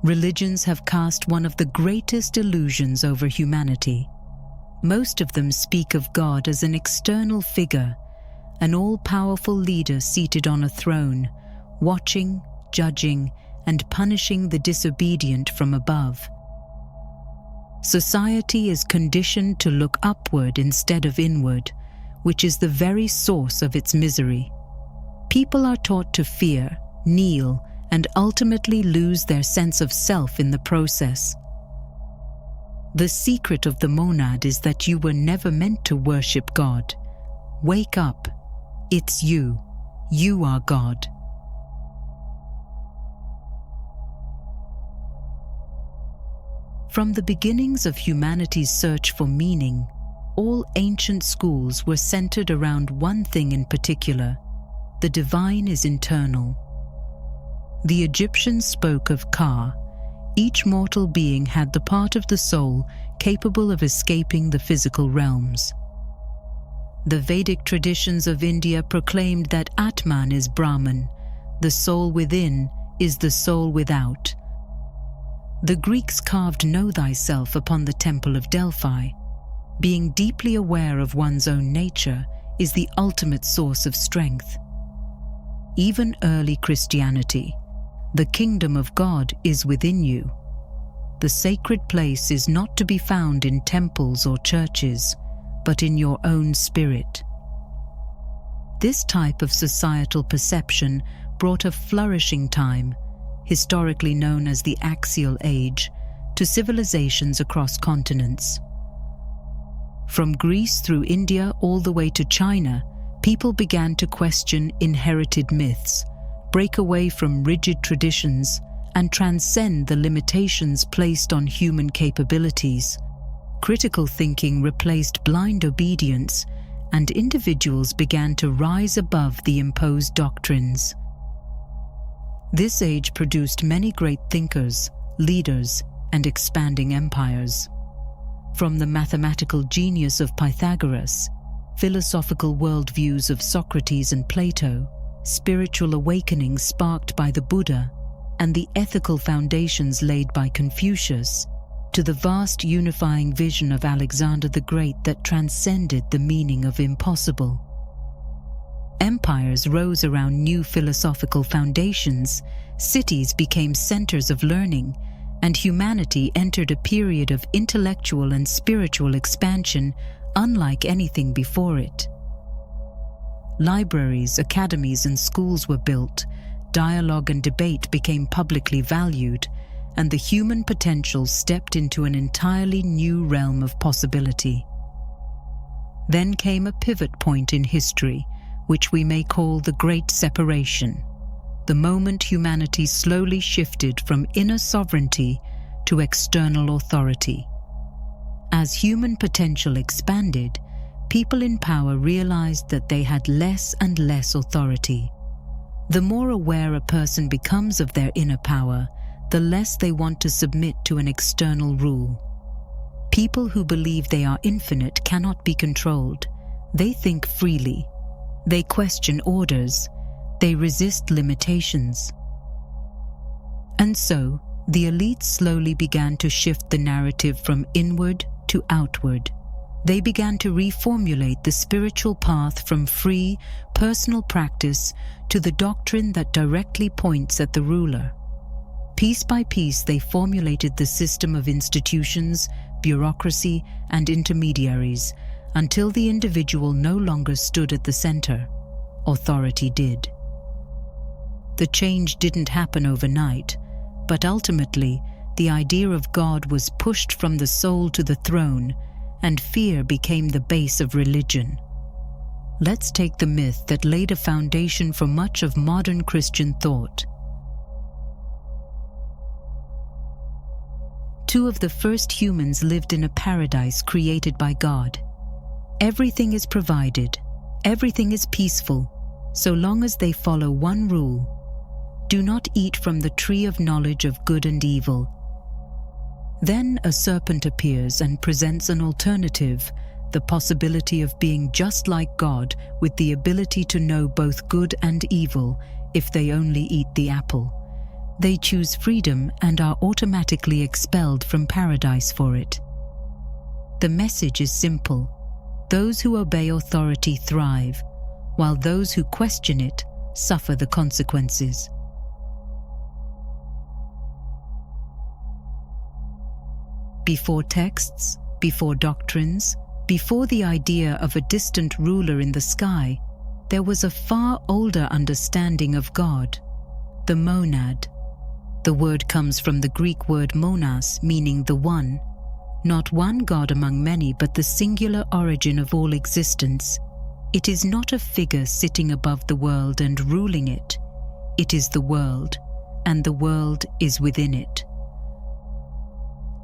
religions have cast one of the greatest illusions over humanity. Most of them speak of God as an external figure, an all-powerful leader seated on a throne, watching, judging, and punishing the disobedient from above. Society is conditioned to look upward instead of inward, which is the very source of its misery. People are taught to fear, kneel, and ultimately lose their sense of self in the process. The secret of the monad is that you were never meant to worship God. Wake up. It's you. You are God. From the beginnings of humanity's search for meaning, all ancient schools were centered around one thing in particular: the divine is internal. The Egyptians spoke of Ka. Each mortal being had the part of the soul capable of escaping the physical realms. The Vedic traditions of India proclaimed that Atman is Brahman, the soul within is the soul without. The Greeks carved Know Thyself upon the Temple of Delphi. Being deeply aware of one's own nature is the ultimate source of strength. Even early Christianity, the kingdom of God is within you. The sacred place is not to be found in temples or churches, but in your own spirit. This type of societal perception brought a flourishing time, historically known as the Axial Age, to civilizations across continents. From Greece through India all the way to China, people began to question inherited myths, break away from rigid traditions, and transcend the limitations placed on human capabilities. Critical thinking replaced blind obedience, and individuals began to rise above the imposed doctrines. This age produced many great thinkers, leaders, and expanding empires. From the mathematical genius of Pythagoras, philosophical worldviews of Socrates and Plato, spiritual awakenings sparked by the Buddha, and the ethical foundations laid by Confucius, to the vast unifying vision of Alexander the Great that transcended the meaning of impossible. Empires rose around new philosophical foundations, cities became centers of learning, and humanity entered a period of intellectual and spiritual expansion unlike anything before it. Libraries, academies, and schools were built, dialogue and debate became publicly valued, and the human potential stepped into an entirely new realm of possibility. Then came a pivot point in history, which we may call the Great Separation, the moment humanity slowly shifted from inner sovereignty to external authority. As human potential expanded, people in power realized that they had less and less authority. The more aware a person becomes of their inner power, the less they want to submit to an external rule. People who believe they are infinite cannot be controlled. They think freely. They question orders. They resist limitations. And so, the elite slowly began to shift the narrative from inward to outward. They began to reformulate the spiritual path from free, personal practice to the doctrine that directly points at the ruler. Piece by piece, they formulated the system of institutions, bureaucracy, and intermediaries, until the individual no longer stood at the center. Authority did. The change didn't happen overnight, but ultimately, the idea of God was pushed from the soul to the throne, and fear became the base of religion. Let's take the myth that laid a foundation for much of modern Christian thought. Two of the first humans lived in a paradise created by God. Everything is provided, everything is peaceful, so long as they follow one rule: do not eat from the tree of knowledge of good and evil. Then a serpent appears and presents an alternative, the possibility of being just like God with the ability to know both good and evil if they only eat the apple. They choose freedom and are automatically expelled from paradise for it. The message is simple. Those who obey authority thrive, while those who question it suffer the consequences. Before texts, before doctrines, before the idea of a distant ruler in the sky, there was a far older understanding of God, the monad. The word comes from the Greek word monas, meaning the one, not one God among many, but the singular origin of all existence. It is not a figure sitting above the world and ruling it. It is the world, and the world is within it.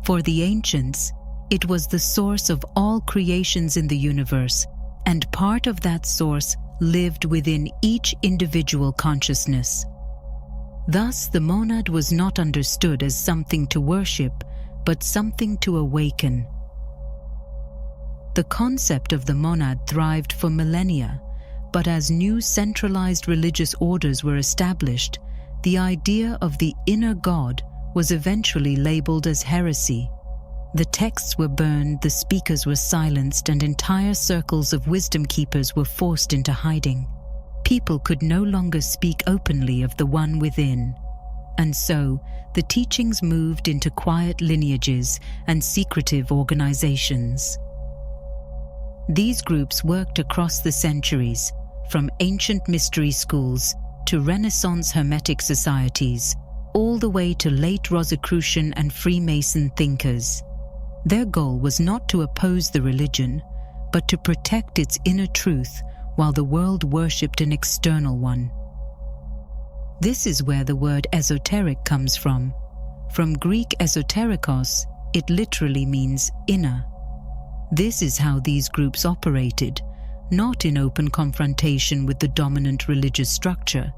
For the ancients, it was the source of all creations in the universe, and part of that source lived within each individual consciousness. Thus, the monad was not understood as something to worship, but something to awaken. The concept of the monad thrived for millennia, but as new centralized religious orders were established, the idea of the inner God was eventually labeled as heresy. The texts were burned, the speakers were silenced, and entire circles of wisdom keepers were forced into hiding. People could no longer speak openly of the one within. And so, the teachings moved into quiet lineages and secretive organizations. These groups worked across the centuries, from ancient mystery schools to Renaissance Hermetic societies, all the way to late Rosicrucian and Freemason thinkers. Their goal was not to oppose the religion, but to protect its inner truth while the world worshipped an external one. This is where the word esoteric comes from. From Greek esoterikos, it literally means inner. This is how these groups operated, not in open confrontation with the dominant religious structure,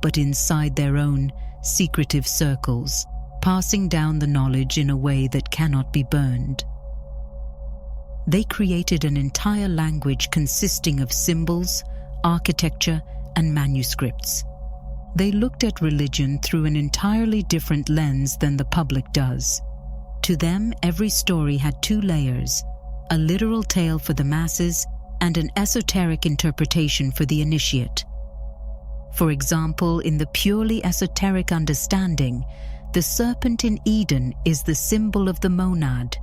but inside their own secretive circles, passing down the knowledge in a way that cannot be burned. They created an entire language consisting of symbols, architecture, and manuscripts. They looked at religion through an entirely different lens than the public does. To them, every story had two layers: a literal tale for the masses and an esoteric interpretation for the initiate. For example, in the purely esoteric understanding, the serpent in Eden is the symbol of the monad,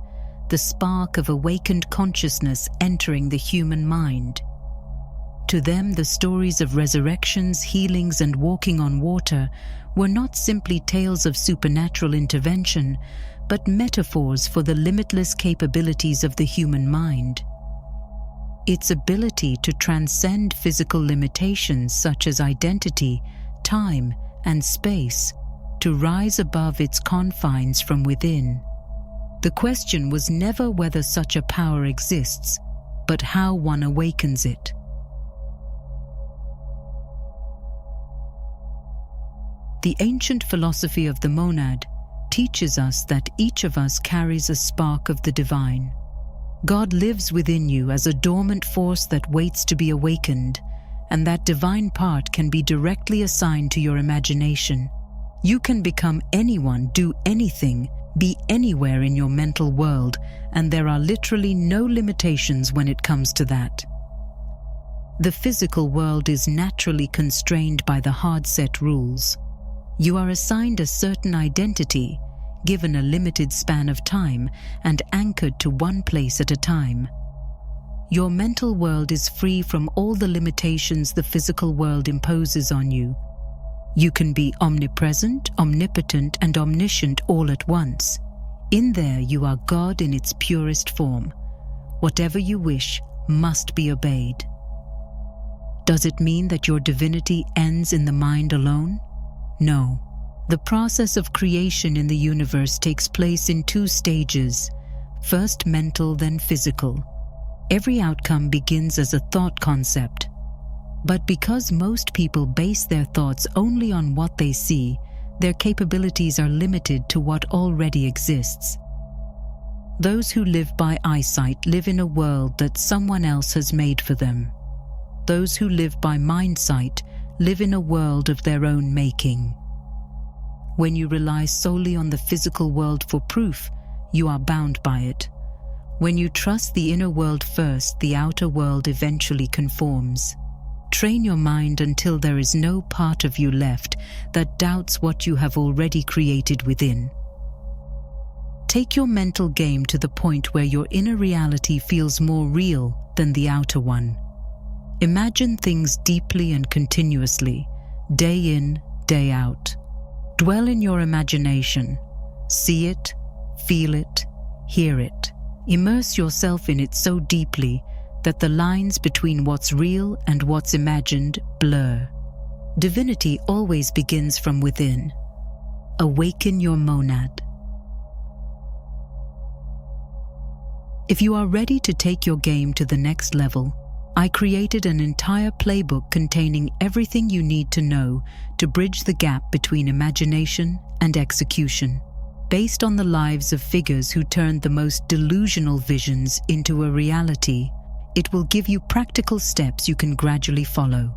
the spark of awakened consciousness entering the human mind. To them, the stories of resurrections, healings, and walking on water were not simply tales of supernatural intervention, but metaphors for the limitless capabilities of the human mind. Its ability to transcend physical limitations such as identity, time, and space, to rise above its confines from within. The question was never whether such a power exists, but how one awakens it. The ancient philosophy of the monad teaches us that each of us carries a spark of the divine. God lives within you as a dormant force that waits to be awakened, and that divine part can be directly assigned to your imagination. You can become anyone, do anything, be anywhere in your mental world, and there are literally no limitations when it comes to that. The physical world is naturally constrained by the hard-set rules. You are assigned a certain identity, given a limited span of time, and anchored to one place at a time. Your mental world is free from all the limitations the physical world imposes on you. You can be omnipresent, omnipotent, and omniscient all at once. In there you are God in its purest form. Whatever you wish must be obeyed. Does it mean that your divinity ends in the mind alone? No. The process of creation in the universe takes place in two stages, first mental, then physical. Every outcome begins as a thought concept. But because most people base their thoughts only on what they see, their capabilities are limited to what already exists. Those who live by eyesight live in a world that someone else has made for them. Those who live by mindsight live in a world of their own making. When you rely solely on the physical world for proof, you are bound by it. When you trust the inner world first, the outer world eventually conforms. Train your mind until there is no part of you left that doubts what you have already created within. Take your mental game to the point where your inner reality feels more real than the outer one. Imagine things deeply and continuously, day in, day out. Dwell in your imagination. See it, feel it, hear it. Immerse yourself in it so deeply that the lines between what's real and what's imagined blur. Divinity always begins from within. Awaken your monad. If you are ready to take your game to the next level, I created an entire playbook containing everything you need to know to bridge the gap between imagination and execution. Based on the lives of figures who turned the most delusional visions into a reality, it will give you practical steps you can gradually follow.